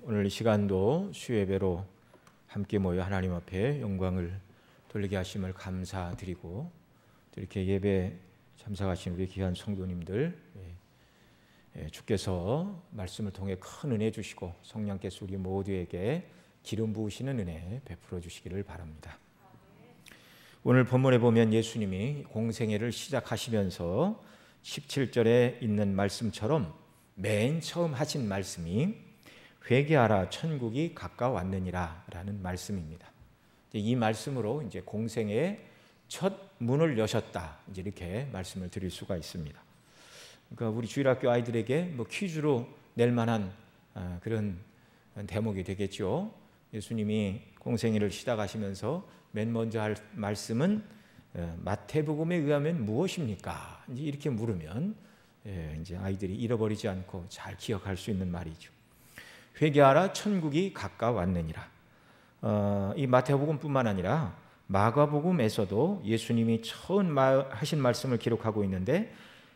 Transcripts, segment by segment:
오늘 이 시간도 수예배로 함께 모여 하나님 앞에 영광을 돌리게 하심을 감사드리고, 또 이렇게 예배 참석하신 우리 귀한 성도님들, 주께서 말씀을 통해 큰 은혜 주시고 성령께서 우리 모두에게 기름 부으시는 은혜 베풀어 주시기를 바랍니다. 오늘 본문에 보면 예수님이 공생애를 시작하시면서 17절에 있는 말씀처럼 맨 처음 하신 말씀이 회개하라 천국이 가까웠느니라 라는 말씀입니다. 이 말씀으로 이제 공생애의 첫 문을 여셨다, 이제 이렇게 말씀을 드릴 수가 있습니다. 그러니까 우리 주일학교 아이들에게 퀴즈로 낼 만한 그런 대목이 되겠죠. 예수님이 공생애를 시작하시면서 맨 먼저 할 말씀은 마태복음에 의하면 무엇입니까? 이제 이렇게 물으면 이제 아이들이 잃어버리지 않고 잘 기억할 수 있는 말이죠. 회개하라 천국이 가까웠느니라. 이 마태복음뿐만 아니라 마가복음에서도 예수님이 처음 하신 말씀을 기록하고 있는데,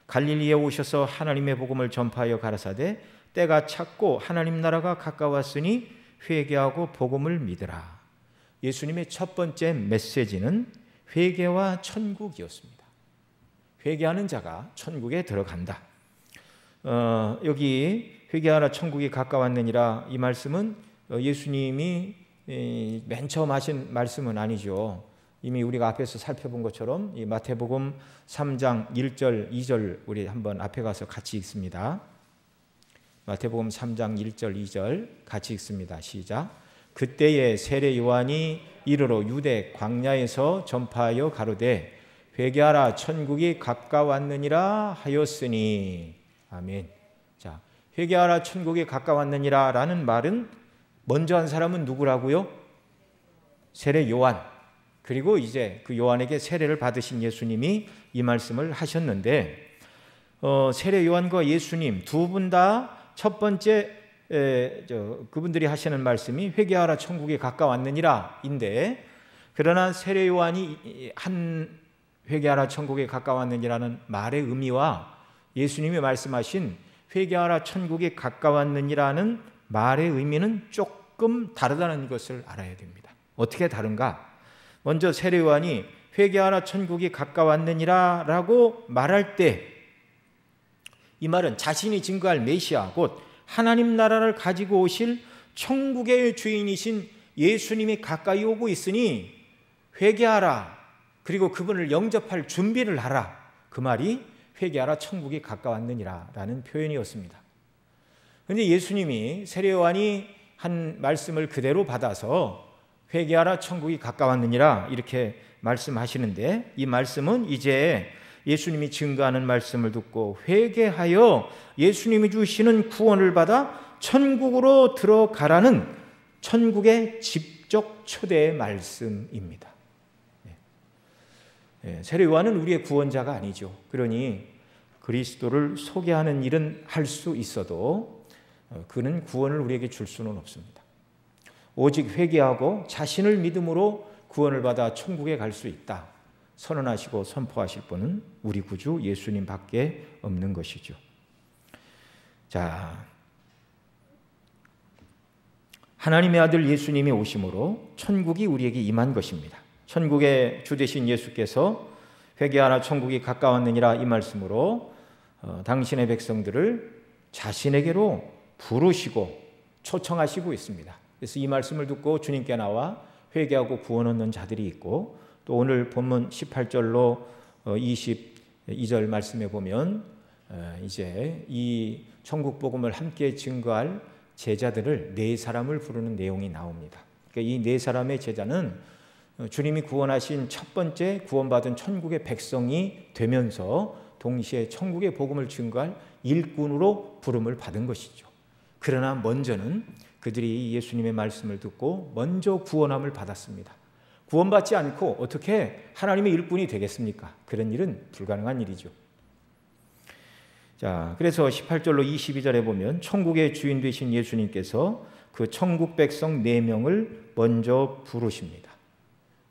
갈릴리에 오셔서 하나님의 복음을 전파하여 가라사대 때가 찼고 하나님 나라가 가까웠으니 회개하고 복음을 믿으라. 예수님의 첫 번째 메시지는 회개와 천국이었습니다. 회개하는 자가 천국에 들어간다. 여기 회개하라 천국이 가까웠느니라, 이 말씀은 예수님이 맨 처음 하신 말씀은 아니죠. 이미 우리가 앞에서 살펴본 것처럼 이 마태복음 3장 1절 2절 우리 한번 앞에 가서 같이 읽습니다. 마태복음 3장 1절 2절 같이 읽습니다. 시작. 그때에 세례 요한이 이르러 유대 광야에서 전파하여 가로되 회개하라 천국이 가까웠느니라 하였으니. 아멘. 자, 회개하라 천국이 가까웠느니라 라는 말은 먼저 한 사람은 누구라고요? 세례 요한. 그리고 이제 그 요한에게 세례를 받으신 예수님이 이 말씀을 하셨는데, 세례 요한과 예수님 두 분 다 첫 번째 그분들이 하시는 말씀이 회개하라 천국이 가까웠느니라 인데, 그러나 세례 요한이 한 회개하라 천국이 가까웠느니라는 말의 의미와 예수님이 말씀하신 회개하라 천국이 가까웠느니라는 말의 의미는 조금 다르다는 것을 알아야 됩니다. 어떻게 다른가? 먼저 세례 요한이 회개하라 천국이 가까웠느니라 라고 말할 때, 이 말은 자신이 증거할 메시아 곧 하나님 나라를 가지고 오실 천국의 주인이신 예수님이 가까이 오고 있으니 회개하라, 그리고 그분을 영접할 준비를 하라, 그 말이 회개하라 천국이 가까웠느니라 라는 표현이었습니다. 그런데 예수님이 세례 요한이 한 말씀을 그대로 받아서 회개하라 천국이 가까웠느니라 이렇게 말씀하시는데, 이 말씀은 이제 예수님이 증거하는 말씀을 듣고 회개하여 예수님이 주시는 구원을 받아 천국으로 들어가라는 천국의 직접 초대의 말씀입니다. 세례 요한은 우리의 구원자가 아니죠. 그러니 그리스도를 소개하는 일은 할 수 있어도 그는 구원을 우리에게 줄 수는 없습니다. 오직 회개하고 자신을 믿음으로 구원을 받아 천국에 갈 수 있다 선언하시고 선포하실 분은 우리 구주 예수님밖에 없는 것이죠. 자, 하나님의 아들 예수님이 오심으로 천국이 우리에게 임한 것입니다. 천국의 주 되신 예수께서 회개하라 천국이 가까웠느니라 이 말씀으로 당신의 백성들을 자신에게로 부르시고 초청하시고 있습니다. 그래서 이 말씀을 듣고 주님께 나와 회개하고 구원 얻는 자들이 있고, 또 오늘 본문 18절로 22절 말씀에 보면 이제 이 천국 복음을 함께 증거할 제자들을 네 사람을 부르는 내용이 나옵니다. 그러니까 이 네 사람의 제자는 주님이 구원하신 첫 번째 구원받은 천국의 백성이 되면서 동시에 천국의 복음을 증거할 일꾼으로 부름을 받은 것이죠. 그러나 먼저는 그들이 예수님의 말씀을 듣고 먼저 구원함을 받았습니다. 구원받지 않고 어떻게 하나님의 일꾼이 되겠습니까? 그런 일은 불가능한 일이죠. 자, 그래서 18절로 22절에 보면 천국의 주인 되신 예수님께서 그 천국 백성 4명을 먼저 부르십니다.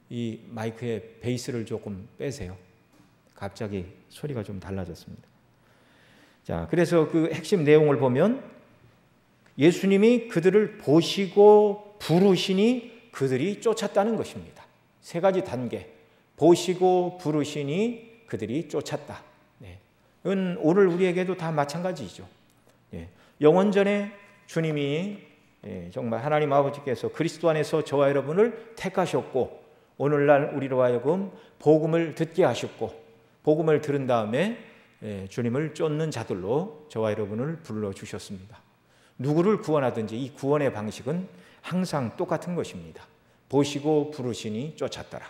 이 마이크의 베이스를 조금 빼세요. 갑자기 소리가 좀 달라졌습니다. 자, 그래서 그 핵심 내용을 보면 예수님이 그들을 보시고 부르시니 그들이 쫓았다는 것입니다. 세 가지 단계. 보시고 부르시니 그들이 쫓았다. 이건 오늘 우리에게도 다 마찬가지죠. 영원전에 주님이 정말 하나님 아버지께서 그리스도 안에서 저와 여러분을 택하셨고 오늘날 우리로 하여금 복음을 듣게 하셨고 복음을 들은 다음에 주님을 쫓는 자들로 저와 여러분을 불러주셨습니다. 누구를 구원하든지 이 구원의 방식은 항상 똑같은 것입니다. 보시고 부르시니 쫓았더라.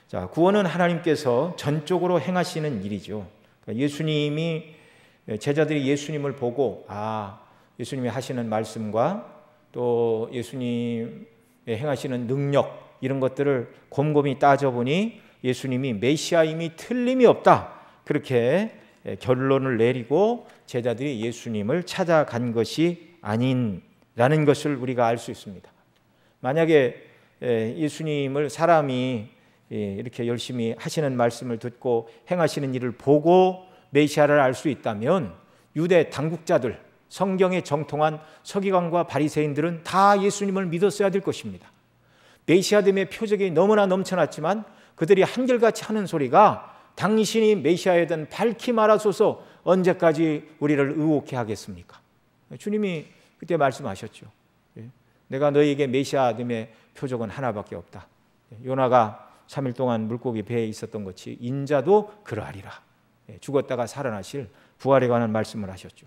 자, 구원은 하나님께서 전적으로 행하시는 일이죠. 예수님이 제자들이 예수님을 보고 예수님이 하시는 말씀과 또 예수님의 행하시는 능력 이런 것들을 곰곰이 따져보니 예수님이 메시아임이 틀림이 없다. 그렇게 결론을 내리고 제자들이 예수님을 찾아간 것이 아닌라는 것을 우리가 알 수 있습니다. 만약에 예수님을 사람이 이렇게 열심히 하시는 말씀을 듣고 행하시는 일을 보고 메시아를 알 수 있다면 유대 당국자들, 성경에 정통한 서기관과 바리새인들은 다 예수님을 믿었어야 될 것입니다. 메시아됨의 표적이 너무나 넘쳐났지만 그들이 한결같이 하는 소리가 당신이 메시아이든 밝히 말하소서 언제까지 우리를 의혹해 하겠습니까? 주님이 그때 말씀하셨죠. 내가 너희에게 메시아됨의 표적은 하나밖에 없다. 요나가 3일 동안 물고기 배에 있었던 것이 인자도 그러하리라. 죽었다가 살아나실 부활에 관한 말씀을 하셨죠.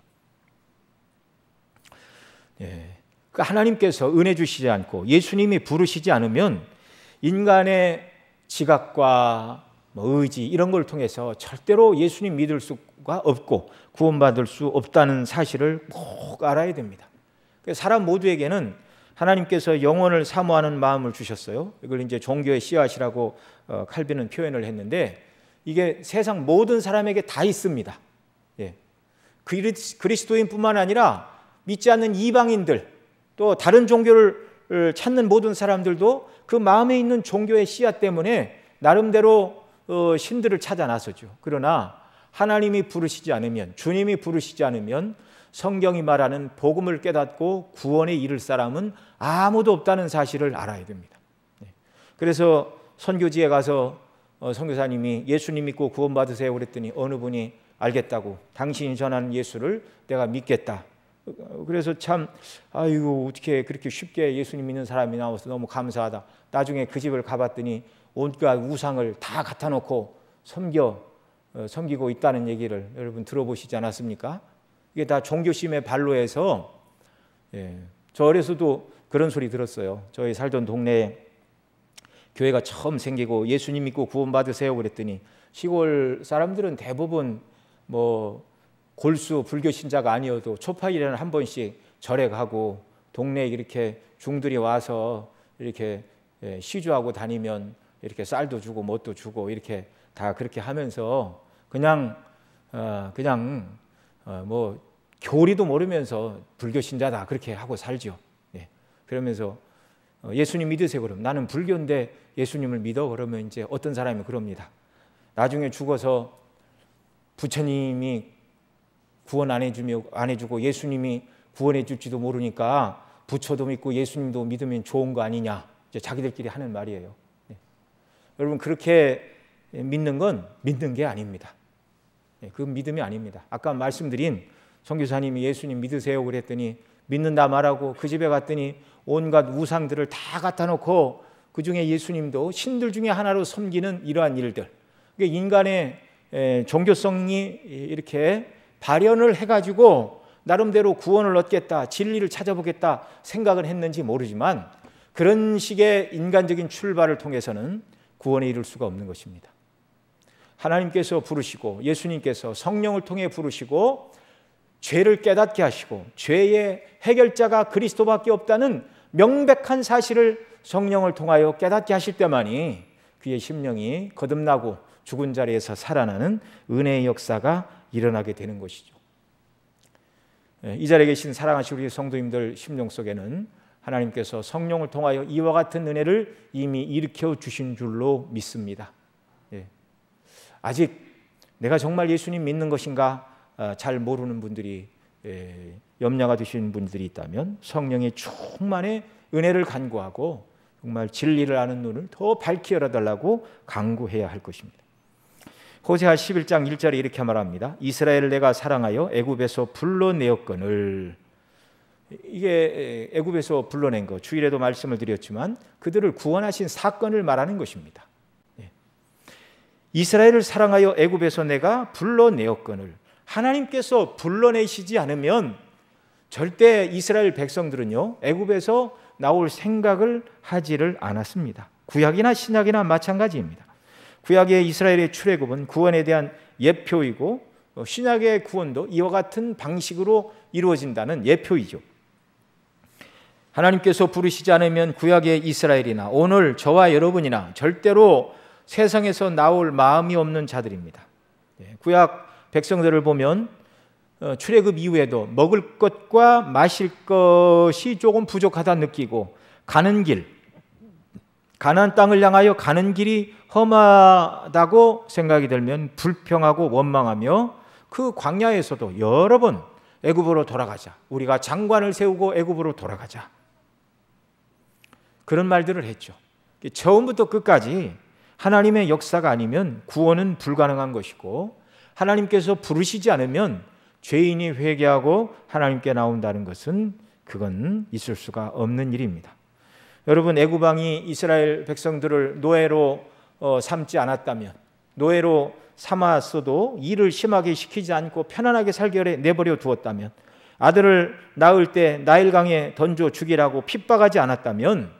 그러니까 하나님께서 은혜 주시지 않고 예수님이 부르시지 않으면 인간의 지각과 의지 이런 걸 통해서 절대로 예수님 믿을 수가 없고 구원받을 수 없다는 사실을 꼭 알아야 됩니다. 사람 모두에게는 하나님께서 영혼을 사모하는 마음을 주셨어요. 이걸 이제 종교의 씨앗이라고 칼빈은 표현을 했는데 이게 세상 모든 사람에게 다 있습니다. 그리스도인뿐만 아니라 믿지 않는 이방인들 또 다른 종교를 찾는 모든 사람들도 그 마음에 있는 종교의 씨앗 때문에 나름대로 신들을 찾아 나서죠. 그러나 하나님이 부르시지 않으면 주님이 부르시지 않으면 성경이 말하는 복음을 깨닫고 구원에 이를 사람은 아무도 없다는 사실을 알아야 됩니다. 그래서 선교지에 가서 선교사님이 예수님 믿고 구원받으세요 그랬더니 어느 분이 알겠다고 당신이 전하는 예수를 내가 믿겠다. 그래서 참 어떻게 그렇게 쉽게 예수님 믿는 사람이 나와서 너무 감사하다. 나중에 그 집을 가봤더니 온갖 우상을 다 갖다 놓고 섬기고 있다는 얘기를 여러분 들어보시지 않았습니까? 이게 다 종교심에 발로해서 저 어려서도 그런 소리 들었어요. 저희 살던 동네에 교회가 처음 생기고 예수님 믿고 구원받으세요 그랬더니 시골 사람들은 대부분 골수 불교 신자가 아니어도 초파일에는 한 번씩 절에 가고 동네에 이렇게 중들이 와서 이렇게 시주하고 다니면 이렇게 쌀도 주고 뭣도 주고 이렇게 다 그렇게 하면서 그냥 교리도 모르면서 불교 신자다 그렇게 하고 살죠. 그러면서 예수님 믿으세요 그러면 나는 불교인데 예수님을 믿어 그러면 이제 어떤 사람이 그럽니다. 나중에 죽어서 부처님이 구원 안 해주고 예수님이 구원해 줄지도 모르니까 부처도 믿고 예수님도 믿으면 좋은 거 아니냐 이제 자기들끼리 하는 말이에요. 여러분 그렇게 믿는 건 믿는 게 아닙니다. 그건 믿음이 아닙니다. 아까 말씀드린 선교사님이 예수님 믿으세요 그랬더니 믿는다 말하고 그 집에 갔더니 온갖 우상들을 다 갖다 놓고 그중에 예수님도 신들 중에 하나로 섬기는 이러한 일들. 인간의 종교성이 이렇게 발현을 해가지고 나름대로 구원을 얻겠다, 진리를 찾아보겠다 생각을 했는지 모르지만 그런 식의 인간적인 출발을 통해서는 구원에 이를 수가 없는 것입니다. 하나님께서 부르시고 예수님께서 성령을 통해 부르시고 죄를 깨닫게 하시고 죄의 해결자가 그리스도밖에 없다는 명백한 사실을 성령을 통하여 깨닫게 하실 때만이 그의 심령이 거듭나고 죽은 자리에서 살아나는 은혜의 역사가 일어나게 되는 것이죠. 이 자리에 계신 사랑하시는 우리 성도님들 심령 속에는 하나님께서 성령을 통하여 이와 같은 은혜를 이미 일으켜 주신 줄로 믿습니다. 아직 내가 정말 예수님 믿는 것인가 잘 모르는 분들이 염려가 되시는 분들이 있다면 성령의 충만의 은혜를 간구하고 정말 진리를 아는 눈을 더 밝게 열어달라고 간구해야 할 것입니다. 호세아 11장 1절에 이렇게 말합니다. 이스라엘을 내가 사랑하여 애굽에서 불러내었거늘. 이게 애굽에서 불러낸 거, 주일에도 말씀을 드렸지만 그들을 구원하신 사건을 말하는 것입니다. 이스라엘을 사랑하여 애굽에서 내가 불러내었거늘. 하나님께서 불러내시지 않으면 절대 이스라엘 백성들은요, 애굽에서 나올 생각을 하지를 않았습니다. 구약이나 신약이나 마찬가지입니다. 구약의 이스라엘의 출애굽은 구원에 대한 예표이고 신약의 구원도 이와 같은 방식으로 이루어진다는 예표이죠. 하나님께서 부르시지 않으면 구약의 이스라엘이나 오늘 저와 여러분이나 절대로 세상에서 나올 마음이 없는 자들입니다. 구약 백성들을 보면 출애굽 이후에도 먹을 것과 마실 것이 조금 부족하다 느끼고 가는 길, 가나안 땅을 향하여 가는 길이 험하다고 생각이 들면 불평하고 원망하며 그 광야에서도 여러 번 애굽으로 돌아가자, 우리가 장관을 세우고 애굽으로 돌아가자, 그런 말들을 했죠. 처음부터 끝까지 하나님의 역사가 아니면 구원은 불가능한 것이고 하나님께서 부르시지 않으면 죄인이 회개하고 하나님께 나온다는 것은 그건 있을 수가 없는 일입니다. 여러분, 애굽 왕이 이스라엘 백성들을 노예로 삼지 않았다면, 노예로 삼았어도 일을 심하게 시키지 않고 편안하게 살게 내버려 두었다면, 아들을 낳을 때 나일강에 던져 죽이라고 핍박하지 않았다면,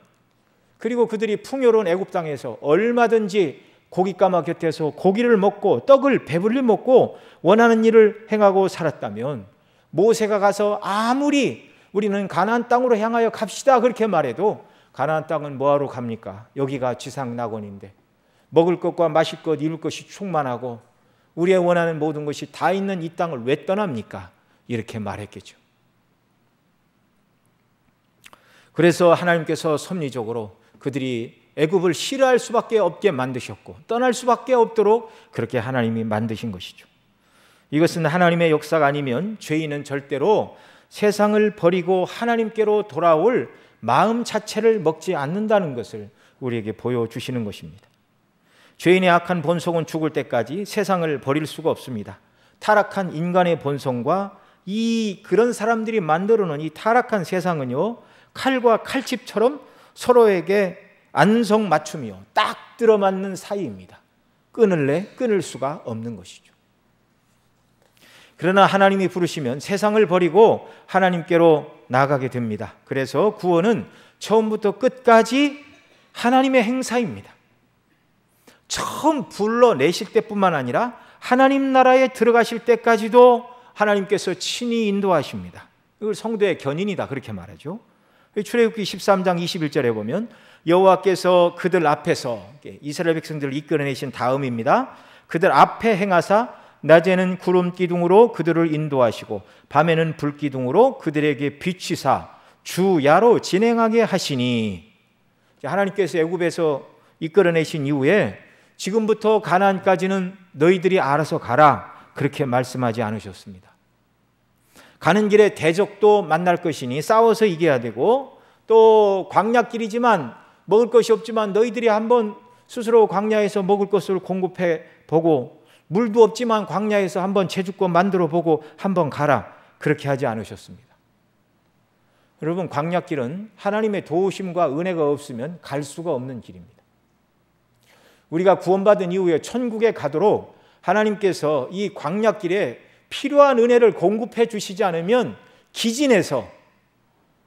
그리고 그들이 풍요로운 애굽 땅에서 얼마든지 고깃가마 곁에서 고기를 먹고 떡을 배불리 먹고 원하는 일을 행하고 살았다면, 모세가 가서 아무리 우리는 가나안 땅으로 향하여 갑시다 그렇게 말해도 가나안 땅은 뭐하러 갑니까? 여기가 지상 낙원인데 먹을 것과 마실 것, 입을 것이 충만하고 우리의 원하는 모든 것이 다 있는 이 땅을 왜 떠납니까? 이렇게 말했겠죠. 그래서 하나님께서 섭리적으로 그들이 애굽을 싫어할 수밖에 없게 만드셨고 떠날 수밖에 없도록 그렇게 하나님이 만드신 것이죠. 이것은 하나님의 역사가 아니면 죄인은 절대로 세상을 버리고 하나님께로 돌아올 마음 자체를 먹지 않는다는 것을 우리에게 보여주시는 것입니다. 죄인의 악한 본성은 죽을 때까지 세상을 버릴 수가 없습니다. 타락한 인간의 본성과 그런 사람들이 만들어 놓은 이 타락한 세상은요, 칼과 칼집처럼 서로에게 안성맞춤이요, 딱 들어맞는 사이입니다. 끊을래 끊을 수가 없는 것이죠. 그러나 하나님이 부르시면 세상을 버리고 하나님께로 나아가게 됩니다. 그래서 구원은 처음부터 끝까지 하나님의 행사입니다. 처음 불러내실 때뿐만 아니라 하나님 나라에 들어가실 때까지도 하나님께서 친히 인도하십니다. 이걸 성도의 견인이다 그렇게 말하죠. 출애굽기 13장 21절에 보면 여호와께서 그들 앞에서 이스라엘 백성들을 이끌어내신 다음입니다. 그들 앞에 행하사 낮에는 구름 기둥으로 그들을 인도하시고 밤에는 불 기둥으로 그들에게 비치사 주야로 진행하게 하시니, 하나님께서 애굽에서 이끌어내신 이후에 지금부터 가나안까지는 너희들이 알아서 가라 그렇게 말씀하지 않으셨습니다. 가는 길에 대적도 만날 것이니 싸워서 이겨야 되고, 또 광야길이지만 먹을 것이 없지만 너희들이 한번 스스로 광야에서 먹을 것을 공급해 보고, 물도 없지만 광야에서 한번 제주권 만들어 보고 한번 가라 그렇게 하지 않으셨습니다. 여러분, 광야길은 하나님의 도우심과 은혜가 없으면 갈 수가 없는 길입니다. 우리가 구원받은 이후에 천국에 가도록 하나님께서 이 광야길에 필요한 은혜를 공급해 주시지 않으면 기진해서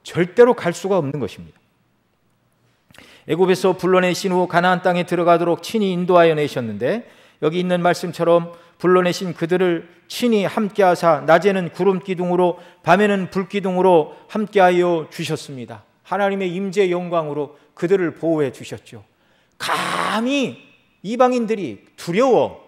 절대로 갈 수가 없는 것입니다. 애굽에서 불러내신 후 가나안 땅에 들어가도록 친히 인도하여 내셨는데, 여기 있는 말씀처럼 불러내신 그들을 친히 함께하사 낮에는 구름 기둥으로 밤에는 불 기둥으로 함께하여 주셨습니다. 하나님의 임재의 영광으로 그들을 보호해 주셨죠. 감히 이방인들이 두려워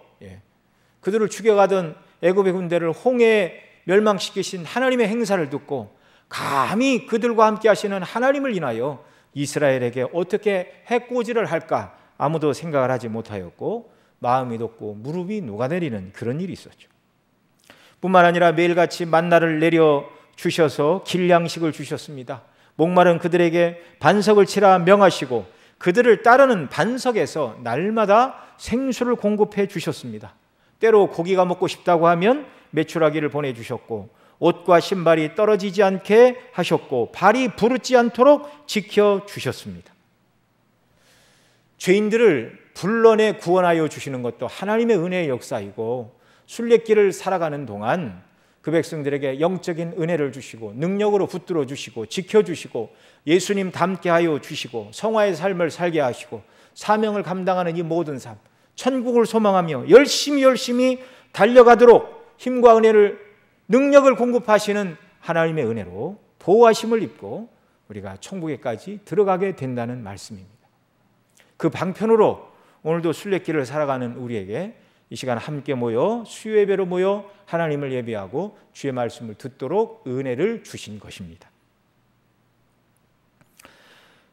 그들을 죽여가던 애굽의 군대를 홍해에 멸망시키신 하나님의 행사를 듣고 감히 그들과 함께 하시는 하나님을 인하여 이스라엘에게 어떻게 해코지를 할까 아무도 생각을 하지 못하였고 마음이 높고 무릎이 녹아내리는 그런 일이 있었죠. 뿐만 아니라 매일같이 만나를 내려 주셔서 길양식을 주셨습니다. 목마른 그들에게 반석을 치라 명하시고 그들을 따르는 반석에서 날마다 생수를 공급해 주셨습니다. 때로 고기가 먹고 싶다고 하면 메추라기를 보내주셨고 옷과 신발이 떨어지지 않게 하셨고 발이 부르지 않도록 지켜주셨습니다. 죄인들을 불러내 구원하여 주시는 것도 하나님의 은혜의 역사이고 순례길을 살아가는 동안 그 백성들에게 영적인 은혜를 주시고 능력으로 붙들어 주시고 지켜주시고 예수님 닮게 하여 주시고 성화의 삶을 살게 하시고 사명을 감당하는 이 모든 삶, 천국을 소망하며 열심히 달려가도록 힘과 은혜를 능력을 공급하시는 하나님의 은혜로 보호하심을 입고 우리가 천국에까지 들어가게 된다는 말씀입니다. 그 방편으로 오늘도 순례길을 살아가는 우리에게 이 시간 함께 모여 수요예배로 모여 하나님을 예배하고 주의 말씀을 듣도록 은혜를 주신 것입니다.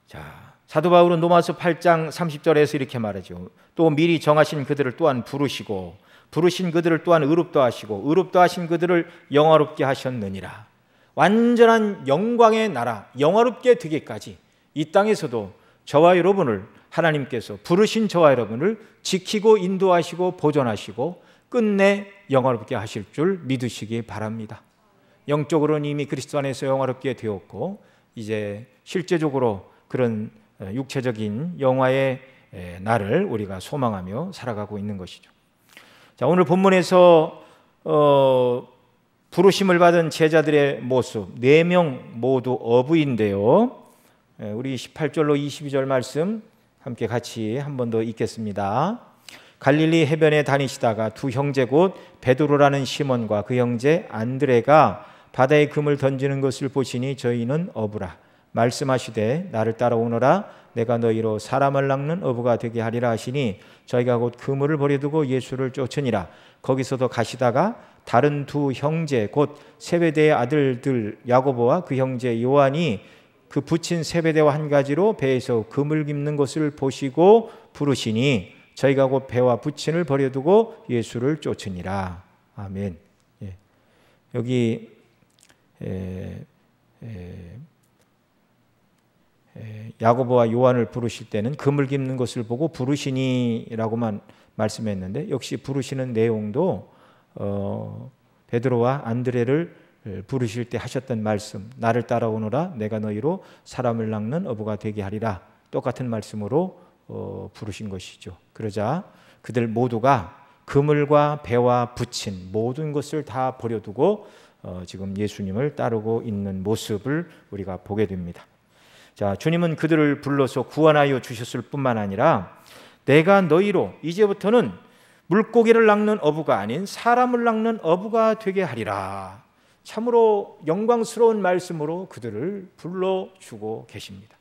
자, 사도 바울은 로마서 8장 30절에서 이렇게 말하죠. 또 미리 정하신 그들을 또한 부르시고 부르신 그들을 또한 의롭다 하시고 의롭다 하신 그들을 영화롭게 하셨느니라. 완전한 영광의 나라, 영화롭게 되기까지 이 땅에서도 저와 여러분을 하나님께서 부르신 저와 여러분을 지키고 인도하시고 보존하시고 끝내 영화롭게 하실 줄 믿으시기 바랍니다. 영적으로는 이미 그리스도 안에서 영화롭게 되었고 이제 실제적으로 그런 육체적인 영화의 날을 우리가 소망하며 살아가고 있는 것이죠. 자, 오늘 본문에서 부르심을 받은 제자들의 모습 4명 모두 어부인데요. 우리 18절로 22절 말씀 함께 같이 한 번 더 읽겠습니다. 갈릴리 해변에 다니시다가 두 형제 곧 베드로라는 시몬과 그 형제 안드레가 바다에 금을 던지는 것을 보시니 저희는 어부라. 말씀하시되 나를 따라오너라. 내가 너희로 사람을 낚는 어부가 되게 하리라 하시니 저희가 곧 그물을 버려두고 예수를 쫓으니라. 거기서도 가시다가 다른 두 형제 곧 세베대의 아들들 야고보와 그 형제 요한이 그 붙인 세베대와 한 가지로 배에서 그물 깁는 것을 보시고 부르시니 저희가 곧 배와 붙인을 버려두고 예수를 쫓으니라. 아멘. 예. 여기 야고보와 요한을 부르실 때는 그물 깁는 것을 보고 부르시니라고만 말씀했는데 역시 부르시는 내용도 베드로와 안드레를 부르실 때 하셨던 말씀, 나를 따라오너라. 내가 너희로 사람을 낚는 어부가 되게 하리라. 똑같은 말씀으로 부르신 것이죠. 그러자 그들 모두가 그물과 배와 붙인 모든 것을 다 버려두고 지금 예수님을 따르고 있는 모습을 우리가 보게 됩니다. 자, 주님은 그들을 불러서 구원하여 주셨을 뿐만 아니라 내가 너희로 이제부터는 물고기를 낚는 어부가 아닌 사람을 낚는 어부가 되게 하리라. 참으로 영광스러운 말씀으로 그들을 불러주고 계십니다.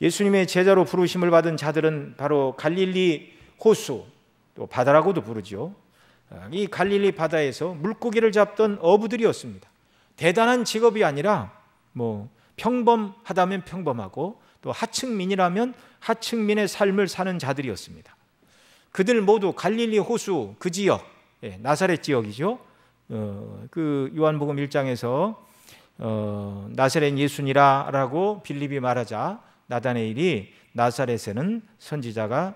예수님의 제자로 부르심을 받은 자들은 바로 갈릴리 호수, 또 바다라고도 부르죠. 이 갈릴리 바다에서 물고기를 잡던 어부들이었습니다. 대단한 직업이 아니라 평범하다면 평범하고 또 하층민이라면 하층민의 삶을 사는 자들이었습니다. 그들 모두 갈릴리 호수 그 지역, 나사렛 지역이죠. 그 요한복음 1장에서 나사렛 예수니라라고 빌립이 말하자 나다네일이 나사렛에는 선지자가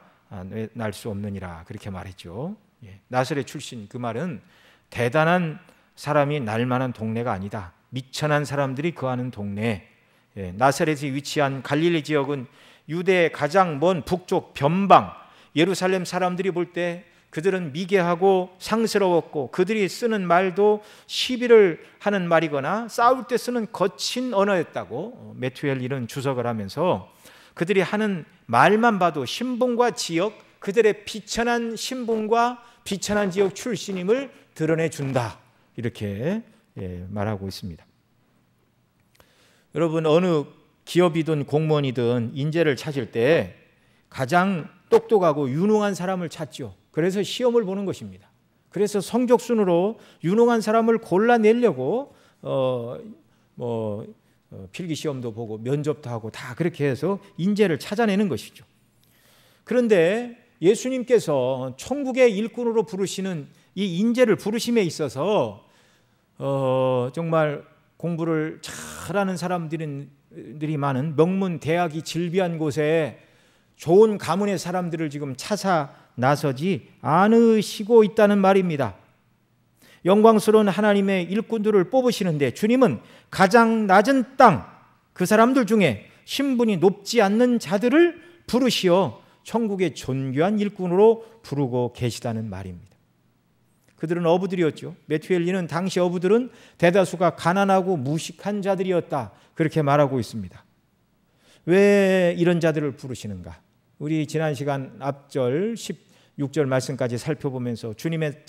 날 수 없느니라 그렇게 말했죠. 나사렛 출신, 그 말은 대단한 사람이 날 만한 동네가 아니다. 미천한 사람들이 거하는 동네. 나사렛에 위치한 갈릴리 지역은 유대의 가장 먼 북쪽 변방, 예루살렘 사람들이 볼 때 그들은 미개하고 상스러웠고 그들이 쓰는 말도 시비를 하는 말이거나 싸울 때 쓰는 거친 언어였다고 메투엘 이런 주석을 하면서 그들이 하는 말만 봐도 신분과 지역, 그들의 비천한 신분과 비천한 지역 출신임을 드러내준다. 이렇게 말하고 있습니다. 여러분, 어느 기업이든 공무원이든 인재를 찾을 때 가장 똑똑하고 유능한 사람을 찾죠. 그래서 시험을 보는 것입니다. 그래서 성적 순으로 유능한 사람을 골라내려고 필기 시험도 보고 면접도 하고 다 그렇게 해서 인재를 찾아내는 것이죠. 그런데 예수님께서 천국의 일꾼으로 부르시는 이 인재를 부르심에 있어서 정말 공부를 잘하는 사람들이 많은 명문 대학이 즐비한 곳에 좋은 가문의 사람들을 지금 찾아 나서지 않으시고 있다는 말입니다. 영광스러운 하나님의 일꾼들을 뽑으시는데 주님은 가장 낮은 땅, 그 사람들 중에 신분이 높지 않는 자들을 부르시어 천국의 존귀한 일꾼으로 부르고 계시다는 말입니다. 그들은 어부들이었죠. 메투엘리는 당시 어부들은 대다수가 가난하고 무식한 자들이었다, 그렇게 말하고 있습니다. 왜 이런 자들을 부르시는가? 우리 지난 시간 앞절 16절 말씀까지 살펴보면서 주님의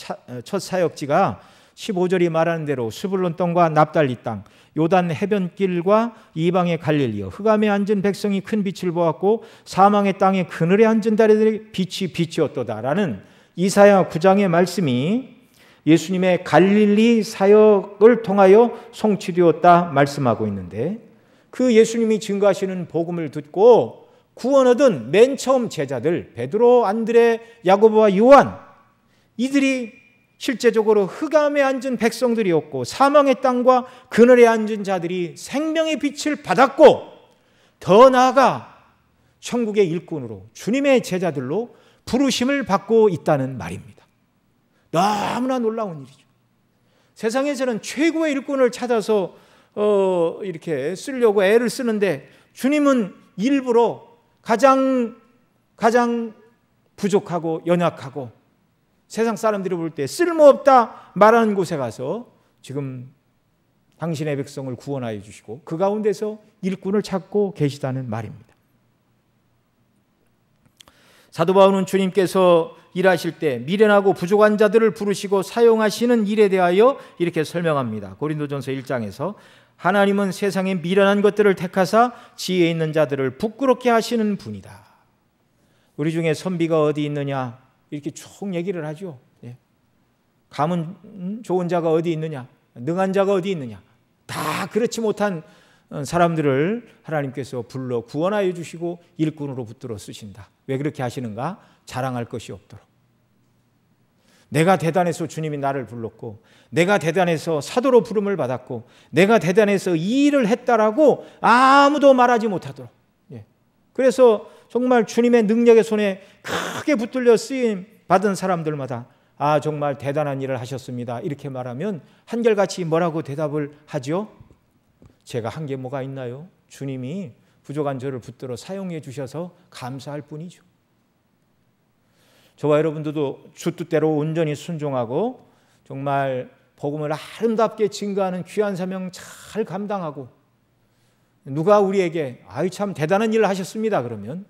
첫 사역지가 15절이 말하는 대로 스불론 땅과 납달리 땅, 요단 해변길과 이방의 갈릴리요, 흑암에 앉은 백성이 큰 빛을 보았고 사망의 땅에 그늘에 앉은 자들의 빛이 비치었도다라는 이사야 9장의 말씀이 예수님의 갈릴리 사역을 통하여 성취되었다 말씀하고 있는데, 그 예수님이 증거하시는 복음을 듣고 구원 얻은 맨 처음 제자들 베드로, 안드레, 야고보와 요한, 이들이 실제적으로 흑암에 앉은 백성들이었고 사망의 땅과 그늘에 앉은 자들이 생명의 빛을 받았고, 더 나아가 천국의 일꾼으로 주님의 제자들로 부르심을 받고 있다는 말입니다. 너무나 놀라운 일이죠. 세상에서는 최고의 일꾼을 찾아서 이렇게 쓰려고 애를 쓰는데, 주님은 일부러 가장 부족하고 연약하고 세상 사람들이 볼 때 쓸모없다 말하는 곳에 가서 지금 당신의 백성을 구원하여 주시고 그 가운데서 일꾼을 찾고 계시다는 말입니다. 사도 바울은 주님께서 일하실 때 미련하고 부족한 자들을 부르시고 사용하시는 일에 대하여 이렇게 설명합니다. 고린도전서 1장에서 하나님은 세상에 미련한 것들을 택하사 지혜 있는 자들을 부끄럽게 하시는 분이다. 우리 중에 선비가 어디 있느냐 이렇게 쭉 얘기를 하죠. 감은 좋은 자가 어디 있느냐, 능한 자가 어디 있느냐, 다 그렇지 못한 사람들을 하나님께서 불러 구원하여 주시고 일꾼으로 붙들어 쓰신다. 왜 그렇게 하시는가? 자랑할 것이 없도록. 내가 대단해서 주님이 나를 불렀고, 내가 대단해서 사도로 부름을 받았고, 내가 대단해서 이 일을 했다라고 아무도 말하지 못하도록. 그래서 정말 주님의 능력의 손에 크게 붙들려 쓰임 받은 사람들마다 아, 정말 대단한 일을 하셨습니다, 이렇게 말하면 한결같이 뭐라고 대답을 하죠? 제가 한 게 뭐가 있나요? 주님이 부족한 저를 붙들어 사용해 주셔서 감사할 뿐이죠. 저와 여러분들도 주 뜻대로 온전히 순종하고 정말 복음을 아름답게 증거하는 귀한 사명 잘 감당하고, 누가 우리에게 아유 참 대단한 일을 하셨습니다 그러면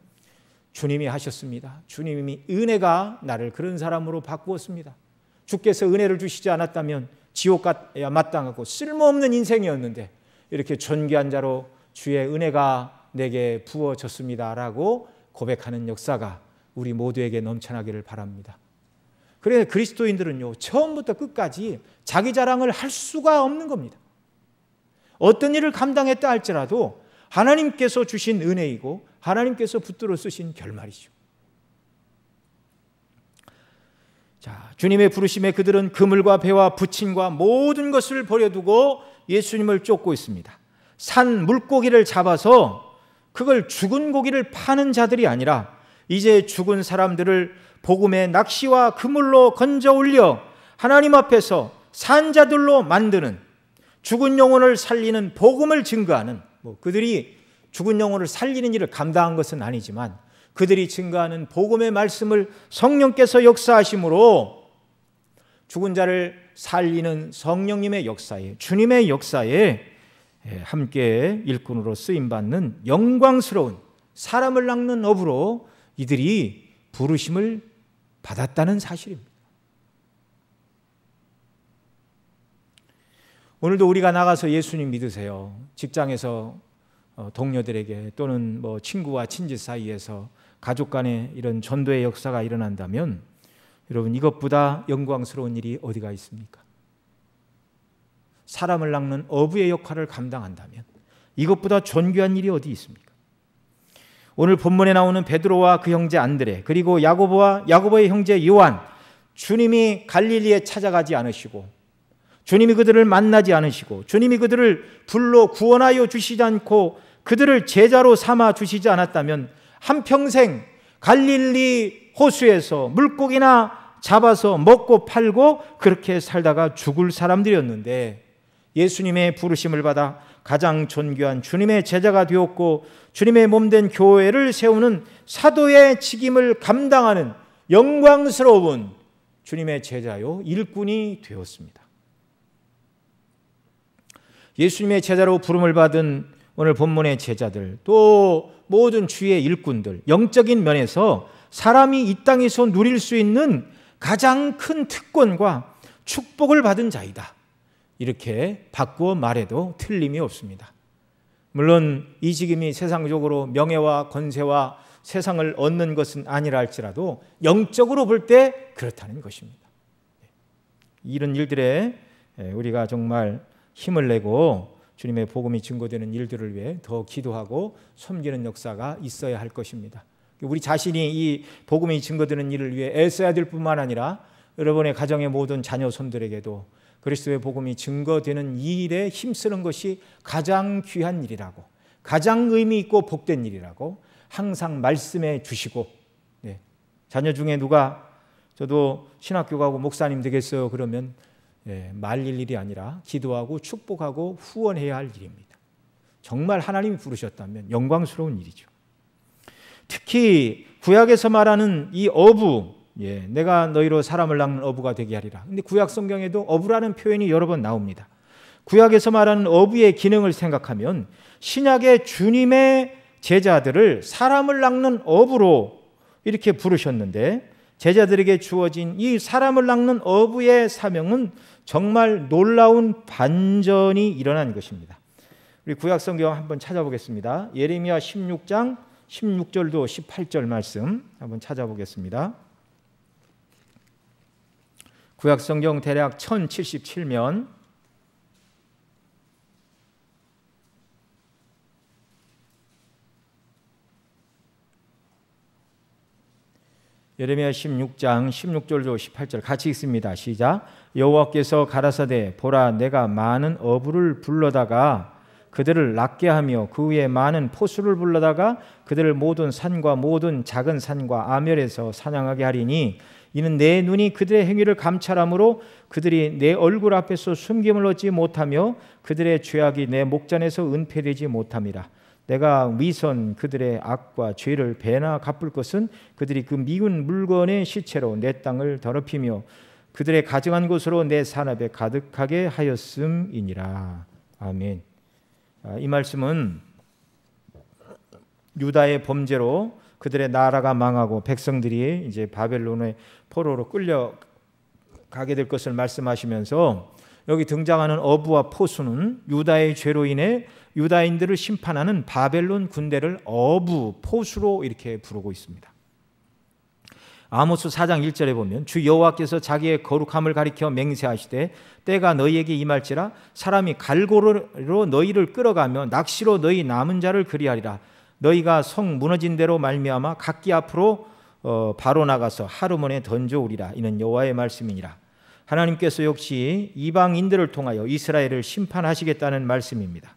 주님이 하셨습니다. 주님이 은혜가 나를 그런 사람으로 바꾸었습니다. 주께서 은혜를 주시지 않았다면 지옥 가야 마땅하고 쓸모없는 인생이었는데 이렇게 존귀한 자로 주의 은혜가 내게 부어졌습니다라고 고백하는 역사가 우리 모두에게 넘쳐나기를 바랍니다. 그래서 그리스도인들은요, 처음부터 끝까지 자기 자랑을 할 수가 없는 겁니다. 어떤 일을 감당했다 할지라도 하나님께서 주신 은혜이고 하나님께서 붙들어 쓰신 결말이죠. 자, 주님의 부르심에 그들은 그물과 배와 부침과 모든 것을 버려두고 예수님을 쫓고 있습니다. 산 물고기를 잡아서 그걸 죽은 고기를 파는 자들이 아니라 이제 죽은 사람들을 복음의 낚시와 그물로 건져 올려 하나님 앞에서 산 자들로 만드는, 죽은 영혼을 살리는 복음을 증거하는, 그들이 죽은 영혼을 살리는 일을 감당한 것은 아니지만 그들이 증거하는 복음의 말씀을 성령께서 역사하심으로 죽은 자를 살리는 성령님의 역사에, 주님의 역사에 함께 일꾼으로 쓰임받는 영광스러운 사람을 낚는 업으로 이들이 부르심을 받았다는 사실입니다. 오늘도 우리가 나가서 예수님 믿으세요, 직장에서 동료들에게 또는 친구와 친지 사이에서 가족 간에 이런 전도의 역사가 일어난다면 여러분, 이것보다 영광스러운 일이 어디가 있습니까? 사람을 낚는 어부의 역할을 감당한다면 이것보다 존귀한 일이 어디 있습니까? 오늘 본문에 나오는 베드로와 그 형제 안드레, 그리고 야고보와 야고보의 형제 요한, 주님이 갈릴리에 찾아가지 않으시고 주님이 그들을 만나지 않으시고 주님이 그들을 불러 구원하여 주시지 않고 그들을 제자로 삼아 주시지 않았다면 한평생 갈릴리 호수에서 물고기나 잡아서 먹고 팔고 그렇게 살다가 죽을 사람들이었는데 예수님의 부르심을 받아 가장 존귀한 주님의 제자가 되었고 주님의 몸된 교회를 세우는 사도의 직임을 감당하는 영광스러운 주님의 제자요 일꾼이 되었습니다. 예수님의 제자로 부름을 받은 오늘 본문의 제자들, 또 모든 주의 일꾼들, 영적인 면에서 사람이 이 땅에서 누릴 수 있는 가장 큰 특권과 축복을 받은 자이다. 이렇게 바꾸어 말해도 틀림이 없습니다. 물론 이 직임이 세상적으로 명예와 권세와 세상을 얻는 것은 아니라 할지라도 영적으로 볼 때 그렇다는 것입니다. 이런 일들에 우리가 정말 힘을 내고 주님의 복음이 증거되는 일들을 위해 더 기도하고 섬기는 역사가 있어야 할 것입니다. 우리 자신이 이 복음이 증거되는 일을 위해 애써야 될 뿐만 아니라 여러분의 가정의 모든 자녀 손들에게도 그리스도의 복음이 증거되는 이 일에 힘쓰는 것이 가장 귀한 일이라고, 가장 의미 있고 복된 일이라고 항상 말씀해 주시고, 자녀 중에 누가 저도 신학교 가고 목사님 되겠어요 그러면 말릴 일이 아니라 기도하고 축복하고 후원해야 할 일입니다. 정말 하나님이 부르셨다면 영광스러운 일이죠. 특히 구약에서 말하는 이 어부, 내가 너희로 사람을 낳는 어부가 되게 하리라. 근데 구약 성경에도 어부라는 표현이 여러 번 나옵니다. 구약에서 말하는 어부의 기능을 생각하면 신약의 주님의 제자들을 사람을 낳는 어부로 이렇게 부르셨는데 제자들에게 주어진 이 사람을 낳는 어부의 사명은 정말 놀라운 반전이 일어난 것입니다. 우리 구약 성경 한번 찾아보겠습니다. 예레미야 16장 16절도 18절 말씀 한번 찾아보겠습니다. 구약 성경 대략 1077면 예레미야 16장 16절도 18절 같이 읽습니다. 시작. 여호와께서 가라사대 보라 내가 많은 어부를 불러다가 그들을 낳게 하며 그 위에 많은 포수를 불러다가 그들을 모든 산과 모든 작은 산과 아멸에서 사냥하게 하리니 이는 내 눈이 그들의 행위를 감찰함으로 그들이 내 얼굴 앞에서 숨김을 얻지 못하며 그들의 죄악이 내 목전에서 은폐되지 못함이라. 내가 위선 그들의 악과 죄를 배나 갚을 것은 그들이 그 미운 물건의 시체로 내 땅을 더럽히며 그들의 가증한 곳으로 내 산업에 가득하게 하였음이니라. 아멘. 이 말씀은 유다의 범죄로 그들의 나라가 망하고 백성들이 이제 바벨론의 포로로 끌려가게 될 것을 말씀하시면서 여기 등장하는 어부와 포수는 유다의 죄로 인해 유다인들을 심판하는 바벨론 군대를 어부, 포수로 이렇게 부르고 있습니다. 아모스 4장 1절에 보면 주 여호와께서 자기의 거룩함을 가리켜 맹세하시되 때가 너희에게 임할지라 사람이 갈고리로 너희를 끌어가며 낚시로 너희 남은 자를 그리하리라. 너희가 성 무너진 대로 말미암아 각기 앞으로 바로 나가서 하루문에 던져오리라. 이는 여호와의 말씀이니라. 하나님께서 역시 이방인들을 통하여 이스라엘을 심판하시겠다는 말씀입니다.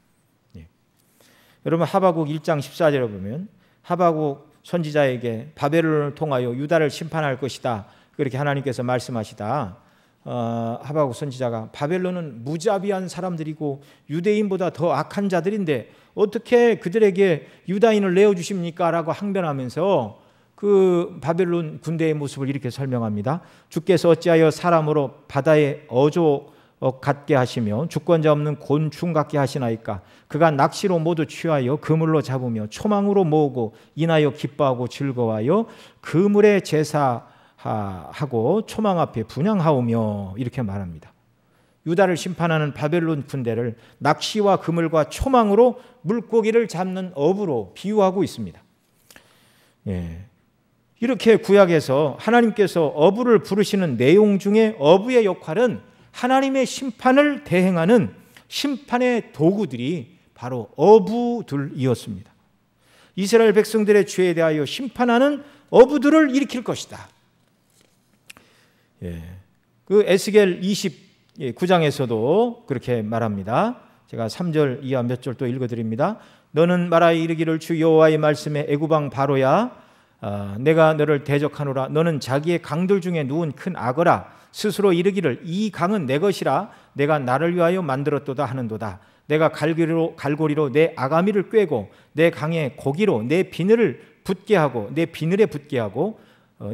여러분 하박국 1장 14절에 보면 하박국 선지자에게 바벨론을 통하여 유다를 심판할 것이다 그렇게 하나님께서 말씀하시다 하박국 선지자가 바벨론은 무자비한 사람들이고 유대인보다 더 악한 자들인데 어떻게 그들에게 유다인을 내어주십니까? 라고 항변하면서 그 바벨론 군대의 모습을 이렇게 설명합니다. 주께서 어찌하여 사람으로 바다의 어조 같게 하시며 주권자 없는 곤충 같게 하시나이까? 그가 낚시로 모두 취하여 그물로 잡으며 초망으로 모으고 인하여 기뻐하고 즐거워하여 그물에 제사하고 초망 앞에 분향하오며 이렇게 말합니다. 유다를 심판하는 바벨론 군대를 낚시와 그물과 초망으로 물고기를 잡는 어부로 비유하고 있습니다. 이렇게 구약에서 하나님께서 어부를 부르시는 내용 중에 어부의 역할은 하나님의 심판을 대행하는 심판의 도구들이 바로 어부들이었습니다. 이스라엘 백성들의 죄에 대하여 심판하는 어부들을 일으킬 것이다. 그 에스겔 29장에서도 그렇게 말합니다. 제가 3절 이하 몇 절 또 읽어드립니다. 너는 말하여 이르기를 주 여호와의 말씀에 애굽 왕 바로야, 내가 너를 대적하노라. 너는 자기의 강들 중에 누운 큰 악어라. 스스로 이르기를 이 강은 내 것이라 내가 나를 위하여 만들었도다 하는도다. 내가 갈고리로 내 아가미를 꿰고 내 강의 고기로 내 비늘을 붙게 하고 내 비늘에 붙게 하고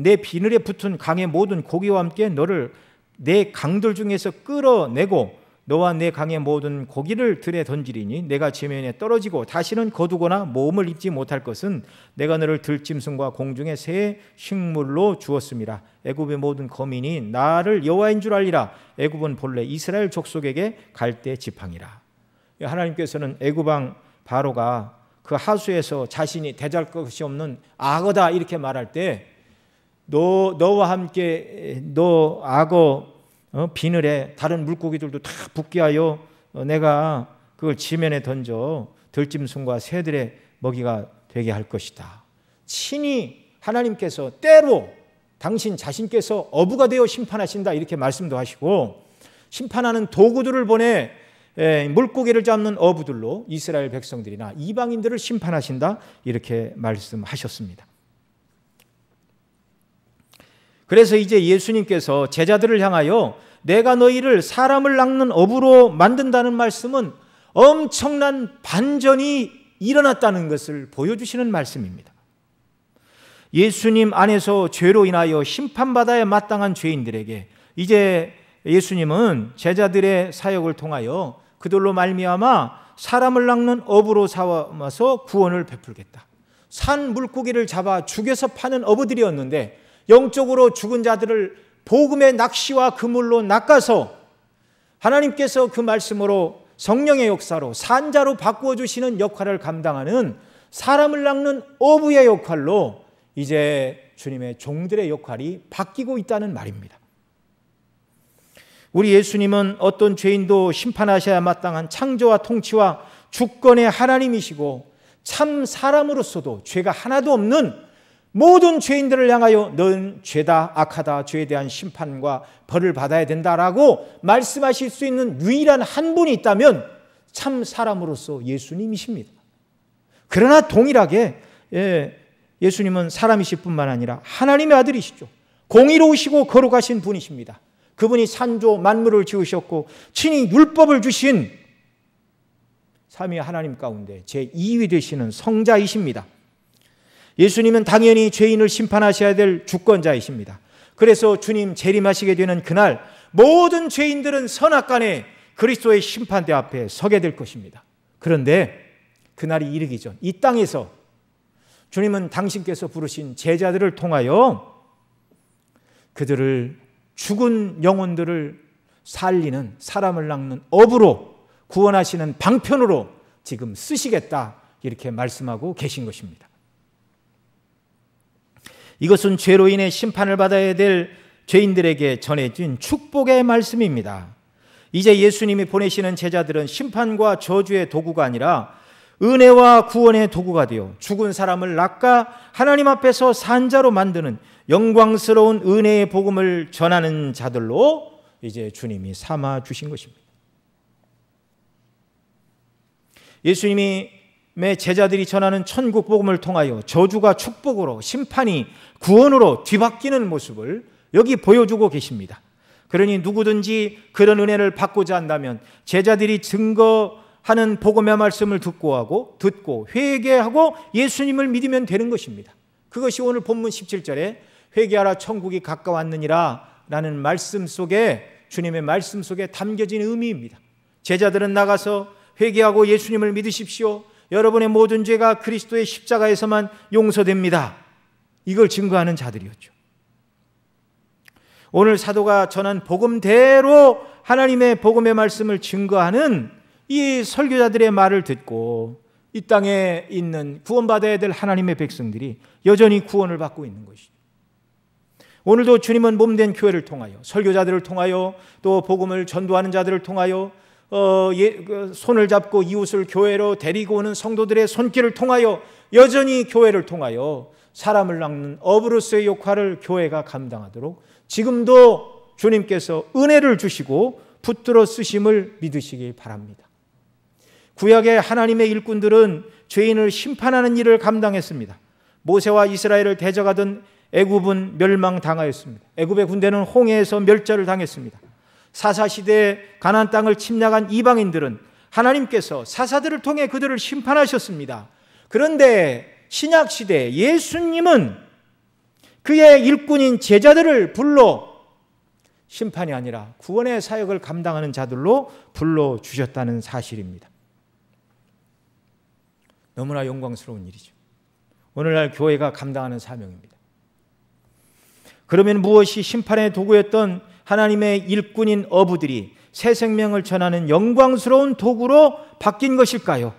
내 비늘에 붙은 강의 모든 고기와 함께 너를 내 강들 중에서 끌어내고 너와 내 강의 모든 고기를 들에 던지리니 내가 지면에 떨어지고 다시는 거두거나 모험을 입지 못할 것은 내가 너를 들짐승과 공중의 새의 식물로 주었음이라. 애굽의 모든 거민이 나를 여호와인 줄 알리라. 애굽은 본래 이스라엘 족속에게 갈대 지팡이라. 하나님께서는 애굽 왕 바로가 그 하수에서 자신이 대적할 것이 없는 악어다 이렇게 말할 때 너와 함께 너 악어 비늘에 다른 물고기들도 다 붙게 하여 내가 그걸 지면에 던져 들짐승과 새들의 먹이가 되게 할 것이다. 친히 하나님께서 때로 당신 자신께서 어부가 되어 심판하신다 이렇게 말씀도 하시고, 심판하는 도구들을 보내 물고기를 잡는 어부들로 이스라엘 백성들이나 이방인들을 심판하신다 이렇게 말씀하셨습니다. 그래서 이제 예수님께서 제자들을 향하여 내가 너희를 사람을 낚는 어부로 만든다는 말씀은 엄청난 반전이 일어났다는 것을 보여주시는 말씀입니다. 예수님 안에서 죄로 인하여 심판받아야 마땅한 죄인들에게 이제 예수님은 제자들의 사역을 통하여 그들로 말미암아 사람을 낚는 어부로 삼아서 구원을 베풀겠다. 산 물고기를 잡아 죽여서 파는 어부들이었는데 영적으로 죽은 자들을 복음의 낚시와 그물로 낚아서 하나님께서 그 말씀으로 성령의 역사로 산자로 바꾸어 주시는 역할을 감당하는 사람을 낚는 어부의 역할로 이제 주님의 종들의 역할이 바뀌고 있다는 말입니다. 우리 예수님은 어떤 죄인도 심판하셔야 마땅한 창조와 통치와 주권의 하나님이시고 참 사람으로서도 죄가 하나도 없는 모든 죄인들을 향하여 넌 죄다, 악하다, 죄에 대한 심판과 벌을 받아야 된다라고 말씀하실 수 있는 유일한 한 분이 있다면 참 사람으로서 예수님이십니다. 그러나 동일하게 예수님은 사람이실 뿐만 아니라 하나님의 아들이시죠. 공의로우시고 거룩하신 분이십니다. 그분이 산조 만물을 지으셨고 친히 율법을 주신 삼위 하나님 가운데 제2위 되시는 성자이십니다. 예수님은 당연히 죄인을 심판하셔야 될 주권자이십니다. 그래서 주님 재림하시게 되는 그날 모든 죄인들은 선악간에 그리스도의 심판대 앞에 서게 될 것입니다. 그런데 그날이 이르기 전 이 땅에서 주님은 당신께서 부르신 제자들을 통하여 그들을 죽은 영혼들을 살리는 사람을 낚는 어부로 구원하시는 방편으로 지금 쓰시겠다 이렇게 말씀하고 계신 것입니다. 이것은 죄로 인해 심판을 받아야 될 죄인들에게 전해진 축복의 말씀입니다. 이제 예수님이 보내시는 제자들은 심판과 저주의 도구가 아니라 은혜와 구원의 도구가 되어 죽은 사람을 낚아 하나님 앞에서 산자로 만드는 영광스러운 은혜의 복음을 전하는 자들로 이제 주님이 삼아 주신 것입니다. 예수님의 제자들이 전하는 천국 복음을 통하여 저주가 축복으로 심판이 구원으로 뒤바뀌는 모습을 여기 보여주고 계십니다. 그러니 누구든지 그런 은혜를 받고자 한다면 제자들이 증거하는 복음의 말씀을 듣고 회개하고 예수님을 믿으면 되는 것입니다. 그것이 오늘 본문 17절에 회개하라 천국이 가까웠느니라 라는 말씀 속에 주님의 말씀 속에 담겨진 의미입니다. 제자들은 나가서 회개하고 예수님을 믿으십시오. 여러분의 모든 죄가 그리스도의 십자가에서만 용서됩니다. 이걸 증거하는 자들이었죠. 오늘 사도가 전한 복음대로 하나님의 복음의 말씀을 증거하는 이 설교자들의 말을 듣고 이 땅에 있는 구원받아야 될 하나님의 백성들이 여전히 구원을 받고 있는 것이죠. 오늘도 주님은 몸된 교회를 통하여 설교자들을 통하여 또 복음을 전도하는 자들을 통하여 손을 잡고 이웃을 교회로 데리고 오는 성도들의 손길을 통하여 여전히 교회를 통하여 사람을 낚는 어부로서의 역할을 교회가 감당하도록 지금도 주님께서 은혜를 주시고 붙들어 쓰심을 믿으시기 바랍니다. 구약의 하나님의 일꾼들은 죄인을 심판하는 일을 감당했습니다. 모세와 이스라엘을 대적하던 애굽은 멸망당하였습니다. 애굽의 군대는 홍해에서 멸절을 당했습니다. 사사시대에 가나안 땅을 침략한 이방인들은 하나님께서 사사들을 통해 그들을 심판하셨습니다. 그런데 신약시대 예수님은 그의 일꾼인 제자들을 불러 심판이 아니라 구원의 사역을 감당하는 자들로 불러주셨다는 사실입니다. 너무나 영광스러운 일이죠. 오늘날 교회가 감당하는 사명입니다. 그러면 무엇이 심판의 도구였던 하나님의 일꾼인 어부들이 새 생명을 전하는 영광스러운 도구로 바뀐 것일까요?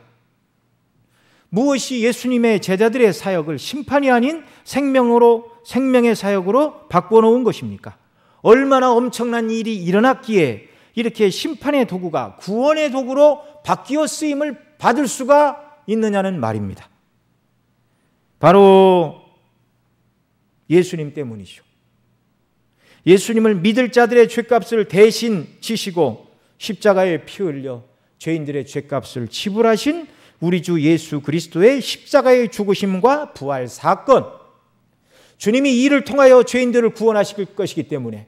무엇이 예수님의 제자들의 사역을 심판이 아닌 생명의 사역으로 바꿔놓은 것입니까? 얼마나 엄청난 일이 일어났기에 이렇게 심판의 도구가 구원의 도구로 바뀌어 쓰임을 받을 수가 있느냐는 말입니다. 바로 예수님 때문이죠. 예수님을 믿을 자들의 죄값을 대신 지시고 십자가에 피 흘려 죄인들의 죄값을 지불하신 우리 주 예수 그리스도의 십자가의 죽으심과 부활 사건, 주님이 이를 통하여 죄인들을 구원하실 것이기 때문에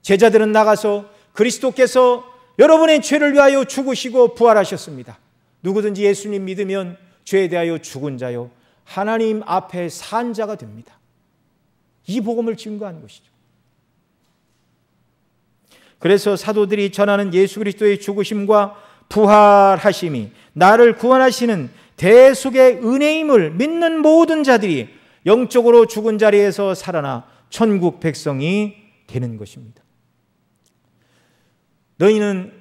제자들은 나가서 그리스도께서 여러분의 죄를 위하여 죽으시고 부활하셨습니다. 누구든지 예수님 믿으면 죄에 대하여 죽은 자요 하나님 앞에 산 자가 됩니다. 이 복음을 증거한 것이죠. 그래서 사도들이 전하는 예수 그리스도의 죽으심과 부활하심이 나를 구원하시는 대속의 은혜임을 믿는 모든 자들이 영적으로 죽은 자리에서 살아나 천국 백성이 되는 것입니다. 너희는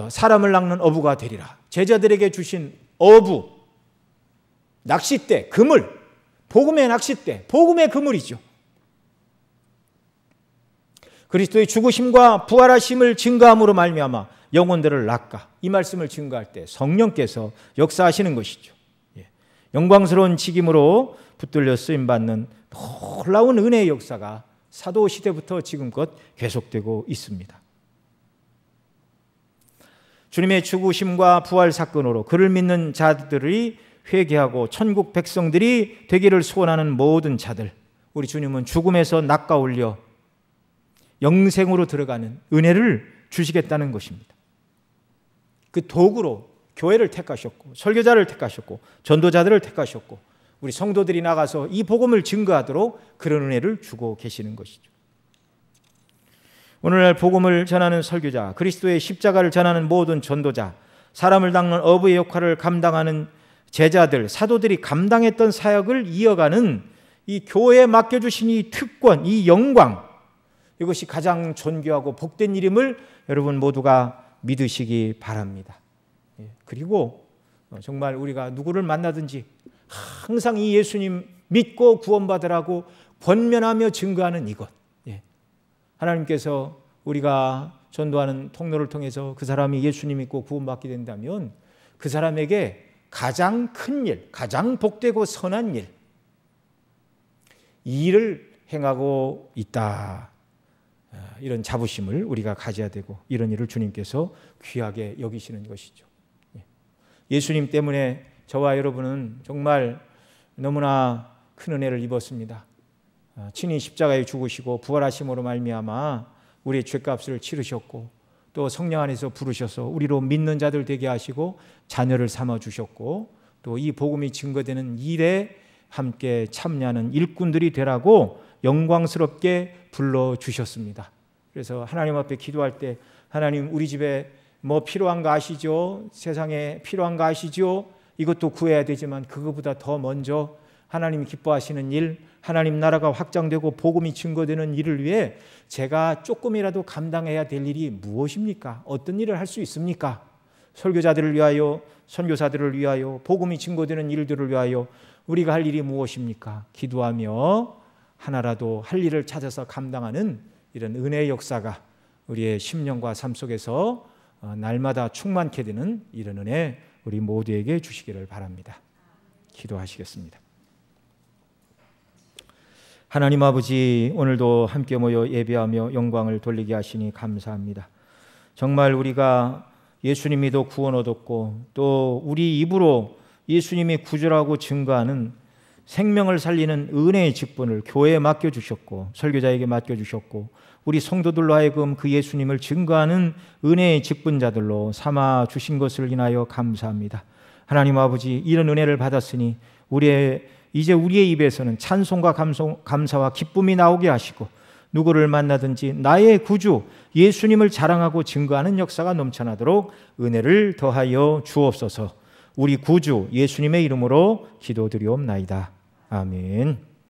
사람을 낚는 어부가 되리라. 제자들에게 주신 어부, 낚싯대, 그물, 복음의 낚싯대, 복음의 그물이죠. 그리스도의 죽으심과 부활하심을 증거함으로 말미암아 영혼들을 낚아, 이 말씀을 증거할 때 성령께서 역사하시는 것이죠. 영광스러운 직임으로 붙들려 쓰임받는 놀라운 은혜의 역사가 사도시대부터 지금껏 계속되고 있습니다. 주님의 죽으심과 부활 사건으로 그를 믿는 자들이 회개하고 천국 백성들이 되기를 소원하는 모든 자들, 우리 주님은 죽음에서 낚아 올려 영생으로 들어가는 은혜를 주시겠다는 것입니다. 그 도구로 교회를 택하셨고 설교자를 택하셨고 전도자들을 택하셨고 우리 성도들이 나가서 이 복음을 증거하도록 그런 은혜를 주고 계시는 것이죠. 오늘날 복음을 전하는 설교자, 그리스도의 십자가를 전하는 모든 전도자, 사람을 닦는 어부의 역할을 감당하는 제자들, 사도들이 감당했던 사역을 이어가는 이 교회에 맡겨주신 이 특권, 이 영광, 이것이 가장 존귀하고 복된 일임을 여러분 모두가 믿으시기 바랍니다. 그리고 정말 우리가 누구를 만나든지 항상 이 예수님 믿고 구원받으라고 권면하며 증거하는 이것, 하나님께서 우리가 전도하는 통로를 통해서 그 사람이 예수님 믿고 구원받게 된다면 그 사람에게 가장 큰 일, 가장 복되고 선한 일, 이 일을 행하고 있다. 이런 자부심을 우리가 가져야 되고 이런 일을 주님께서 귀하게 여기시는 것이죠. 예수님 때문에 저와 여러분은 정말 너무나 큰 은혜를 입었습니다. 친히 십자가에 죽으시고 부활하심으로 말미암아 우리의 죄값을 치르셨고 또 성령 안에서 부르셔서 우리로 믿는 자들 되게 하시고 자녀를 삼아 주셨고 또 이 복음이 증거되는 일에 함께 참여하는 일꾼들이 되라고 영광스럽게 불러주셨습니다. 그래서 하나님 앞에 기도할 때 하나님 우리 집에 뭐 필요한가 아시죠? 세상에 필요한가 아시죠? 이것도 구해야 되지만 그것보다 더 먼저 하나님이 기뻐하시는 일, 하나님 나라가 확장되고 복음이 증거되는 일을 위해 제가 조금이라도 감당해야 될 일이 무엇입니까? 어떤 일을 할 수 있습니까? 설교자들을 위하여, 선교사들을 위하여, 복음이 증거되는 일들을 위하여 우리가 할 일이 무엇입니까? 기도하며 하나라도 할 일을 찾아서 감당하는 이런 은혜의 역사가 우리의 심령과 삶 속에서 날마다 충만케 되는 이런 은혜 우리 모두에게 주시기를 바랍니다. 기도하시겠습니다. 하나님 아버지, 오늘도 함께 모여 예배하며 영광을 돌리게 하시니 감사합니다. 정말 우리가 예수님이도 구원 얻었고 또 우리 입으로 예수님이 구주라고 증거하는 생명을 살리는 은혜의 직분을 교회에 맡겨주셨고 설교자에게 맡겨주셨고 우리 성도들로 하여금 그 예수님을 증거하는 은혜의 직분자들로 삼아 주신 것을 인하여 감사합니다. 하나님 아버지, 이런 은혜를 받았으니 이제 우리의 입에서는 찬송과 감사와 기쁨이 나오게 하시고 누구를 만나든지 나의 구주 예수님을 자랑하고 증거하는 역사가 넘쳐나도록 은혜를 더하여 주옵소서. 우리 구주 예수님의 이름으로 기도드리옵나이다. 아멘.